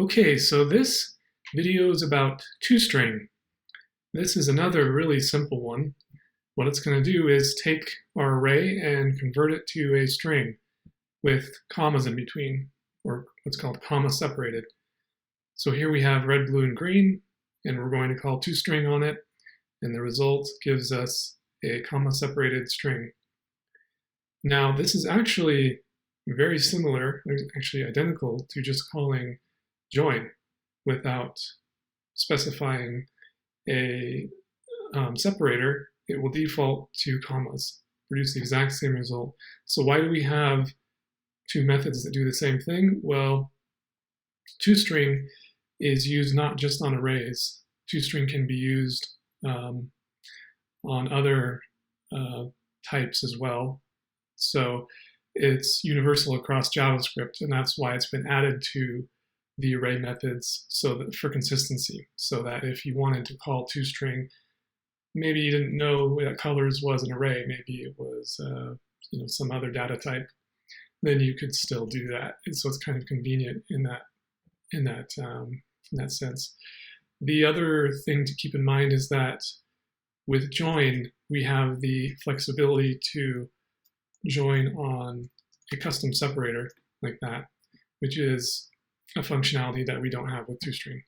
Okay, so this video is about toString. This is another really simple one. What it's going to do is take our array and convert it to a string with commas in between, or what's called comma separated. So here we have red, blue, and green, and we're going to call toString on it, and the result gives us a comma separated string. Now this is actually very similar, actually identical to just calling join without specifying a separator. It will default to commas, produce the exact same result. So why do we have two methods that do the same thing? Well, toString is used not just on arrays. toString can be used on other types as well. So it's universal across JavaScript, and that's why it's been added to the array methods so that for consistency, so that if you wanted to call toString, maybe you didn't know what colors was an array, maybe it was some other data type, then you could still do that. And so it's kind of convenient in that sense. The other thing to keep in mind is that with join, we have the flexibility to join on a custom separator like that, which is a functionality that we don't have with toString.